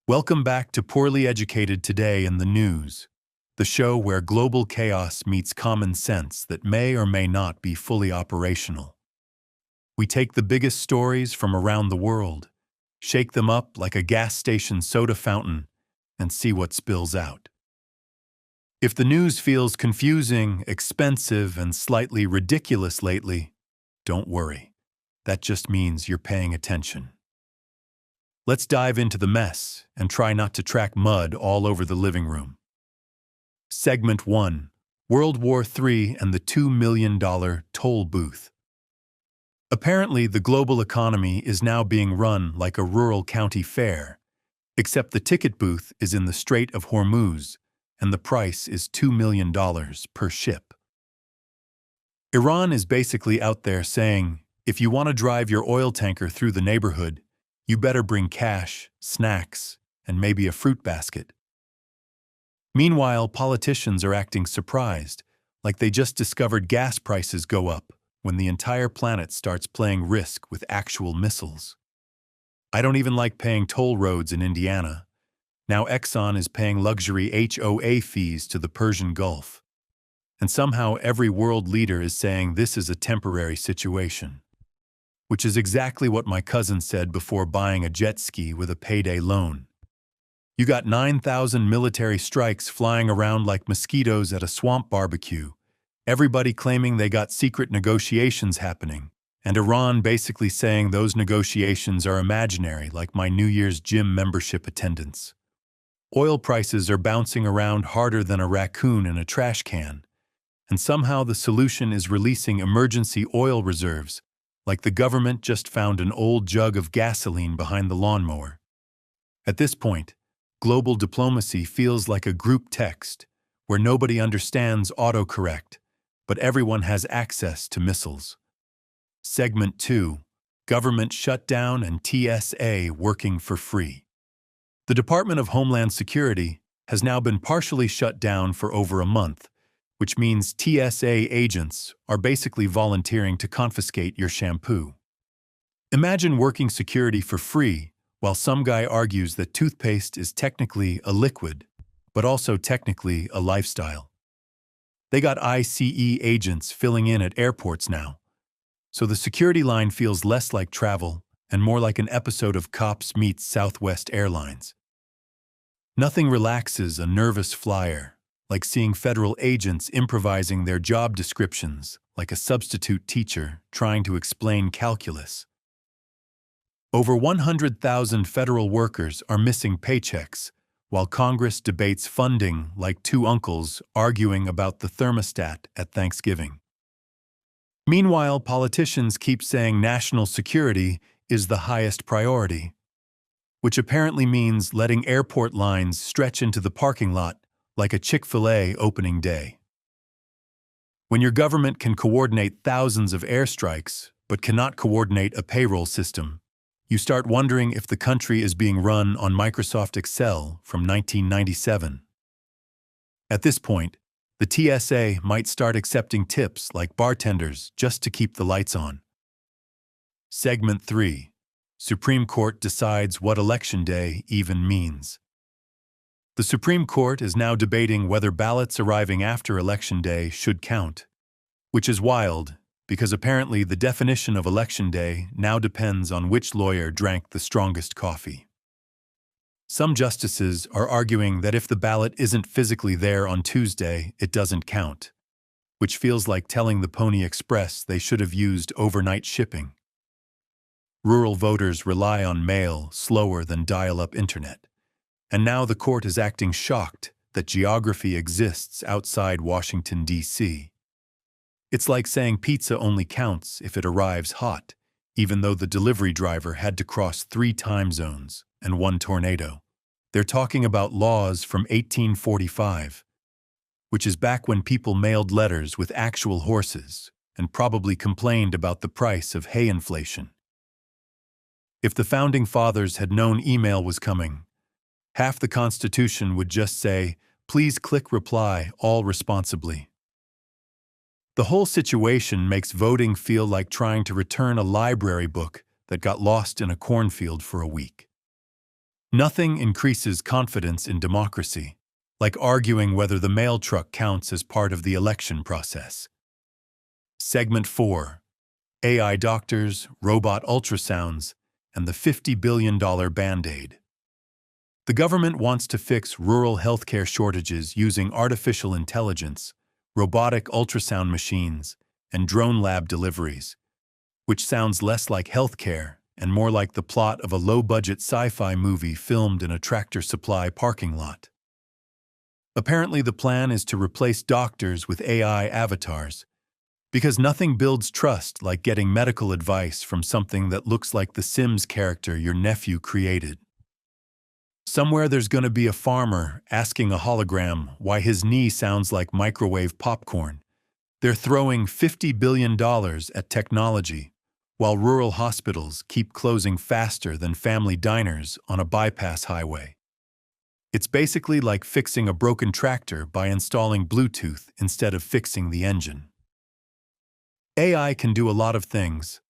Welcome back to Poorly Educated Today in the News, the show where global chaos meets common sense that may or may not be fully operational. We take the biggest stories from around the world, shake them up like a gas station soda fountain, and see what spills out. If the news feels confusing, expensive, and slightly ridiculous lately, don't worry. That just means you're paying attention. Let's dive into the mess and try not to track mud all over the living room. Segment 1: World War III and the $2 million toll booth. Apparently, the global economy is now being run like a rural county fair, except the ticket booth is in the Strait of Hormuz, and the price is $2 million per ship. Iran is basically out there saying, if you want to drive your oil tanker through the neighborhood, you better bring cash, snacks, and maybe a fruit basket. Meanwhile, politicians are acting surprised, like they just discovered gas prices go up when the entire planet starts playing Risk with actual missiles. I don't even like paying toll roads in Indiana. Now Exxon is paying luxury HOA fees to the Persian Gulf. And somehow every world leader is saying this is a temporary situation. Which is exactly what my cousin said before buying a jet ski with a payday loan. You got 9,000 military strikes flying around like mosquitoes at a swamp barbecue, everybody claiming they got secret negotiations happening, and Iran basically saying those negotiations are imaginary like my New Year's gym membership attendance. Oil prices are bouncing around harder than a raccoon in a trash can, and somehow the solution is releasing emergency oil reserves, like the government just found an old jug of gasoline behind the lawnmower. At this point, global diplomacy feels like a group text where nobody understands autocorrect, but everyone has access to missiles. Segment 2: Government shutdown and TSA working for free. The Department of Homeland Security has now been partially shut down for over a month, which means TSA agents are basically volunteering to confiscate your shampoo. Imagine working security for free while some guy argues that toothpaste is technically a liquid, but also technically a lifestyle. They got ICE agents filling in at airports now, so the security line feels less like travel and more like an episode of Cops Meets Southwest Airlines. Nothing relaxes a nervous flyer like seeing federal agents improvising their job descriptions like a substitute teacher trying to explain calculus. Over 100,000 federal workers are missing paychecks, while Congress debates funding like two uncles arguing about the thermostat at Thanksgiving. Meanwhile, politicians keep saying national security is the highest priority, which apparently means letting airport lines stretch into the parking lot like a Chick-fil-A opening day. When your government can coordinate thousands of airstrikes but cannot coordinate a payroll system, you start wondering if the country is being run on Microsoft Excel from 1997. At this point, the TSA might start accepting tips like bartenders just to keep the lights on. Segment 3: Supreme Court decides what Election Day even means. The Supreme Court is now debating whether ballots arriving after Election Day should count, which is wild because apparently the definition of Election Day now depends on which lawyer drank the strongest coffee. Some justices are arguing that if the ballot isn't physically there on Tuesday, it doesn't count, which feels like telling the Pony Express they should have used overnight shipping. Rural voters rely on mail slower than dial-up internet. And now the court is acting shocked that geography exists outside Washington, D.C. It's like saying pizza only counts if it arrives hot, even though the delivery driver had to cross 3 time zones and 1 tornado. They're talking about laws from 1845, which is back when people mailed letters with actual horses and probably complained about the price of hay inflation. If the Founding Fathers had known email was coming, half the Constitution would just say, "Please click reply all responsibly." The whole situation makes voting feel like trying to return a library book that got lost in a cornfield for a week. Nothing increases confidence in democracy, like arguing whether the mail truck counts as part of the election process. Segment 4. AI doctors, robot ultrasounds, and the $50 billion Band-Aid. The government wants to fix rural healthcare shortages using artificial intelligence, robotic ultrasound machines, and drone lab deliveries, which sounds less like healthcare and more like the plot of a low-budget sci-fi movie filmed in a Tractor Supply parking lot. Apparently, the plan is to replace doctors with AI avatars, because nothing builds trust like getting medical advice from something that looks like the Sims character your nephew created. Somewhere there's going to be a farmer asking a hologram why his knee sounds like microwave popcorn. They're throwing $50 billion at technology, while rural hospitals keep closing faster than family diners on a bypass highway. It's basically like fixing a broken tractor by installing Bluetooth instead of fixing the engine. AI can do a lot of things,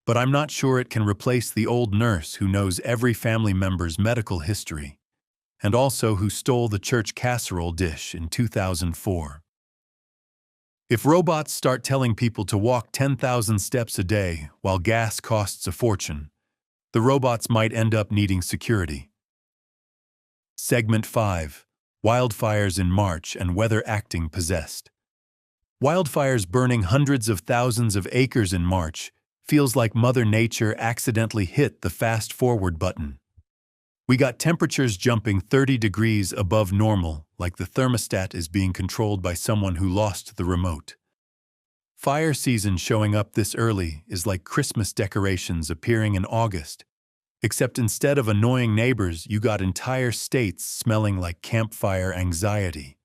but I'm not sure it can replace the old nurse who knows every family member's medical history, and also who stole the church casserole dish in 2004. If robots start telling people to walk 10,000 steps a day while gas costs a fortune, the robots might end up needing security. Segment 5. Wildfires in March and weather acting possessed. Wildfires burning hundreds of thousands of acres in March feels like Mother Nature accidentally hit the fast-forward button. We got temperatures jumping 30 degrees above normal, like the thermostat is being controlled by someone who lost the remote. Fire season showing up this early is like Christmas decorations appearing in August, except instead of annoying neighbors, you got entire states smelling like campfire anxiety.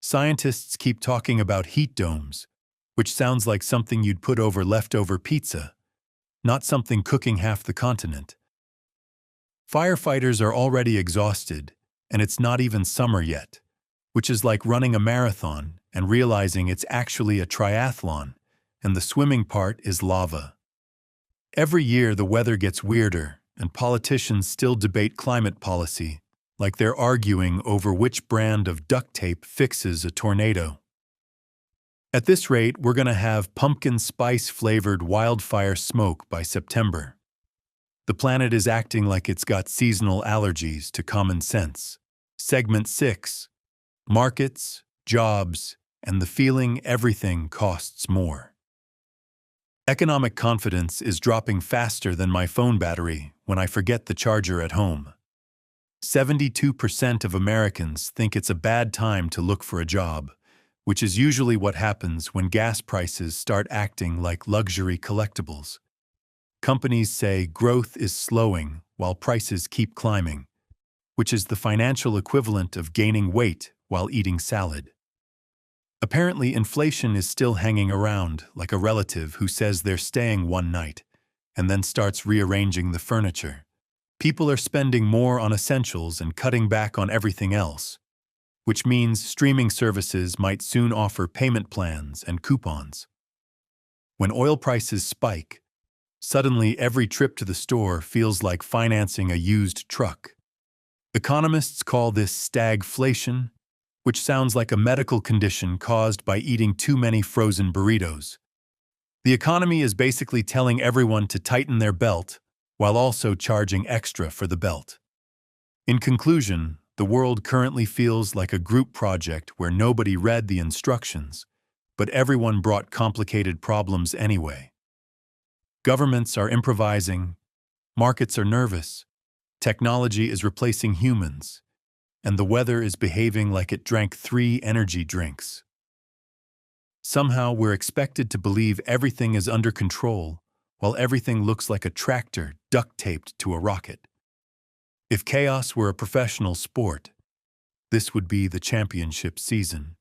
Scientists keep talking about heat domes, which sounds like something you'd put over leftover pizza, not something cooking half the continent. Firefighters are already exhausted, and it's not even summer yet, which is like running a marathon and realizing it's actually a triathlon, and the swimming part is lava. Every year the weather gets weirder, and politicians still debate climate policy, like they're arguing over which brand of duct tape fixes a tornado. At this rate, we're going to have pumpkin spice-flavored wildfire smoke by September. The planet is acting like it's got seasonal allergies to common sense. Segment 6. Markets, jobs, and the feeling everything costs more. Economic confidence is dropping faster than my phone battery when I forget the charger at home. 72% of Americans think it's a bad time to look for a job, which is usually what happens when gas prices start acting like luxury collectibles. Companies say growth is slowing while prices keep climbing, which is the financial equivalent of gaining weight while eating salad. Apparently, inflation is still hanging around like a relative who says they're staying one night and then starts rearranging the furniture. People are spending more on essentials and cutting back on everything else, which means streaming services might soon offer payment plans and coupons. When oil prices spike, suddenly every trip to the store feels like financing a used truck. Economists call this stagflation, which sounds like a medical condition caused by eating too many frozen burritos. The economy is basically telling everyone to tighten their belt while also charging extra for the belt. In conclusion, the world currently feels like a group project where nobody read the instructions, but everyone brought complicated problems anyway. Governments are improvising, markets are nervous, technology is replacing humans, and the weather is behaving like it drank 3 energy drinks. Somehow we're expected to believe everything is under control, while everything looks like a tractor duct-taped to a rocket. If chaos were a professional sport, this would be the championship season.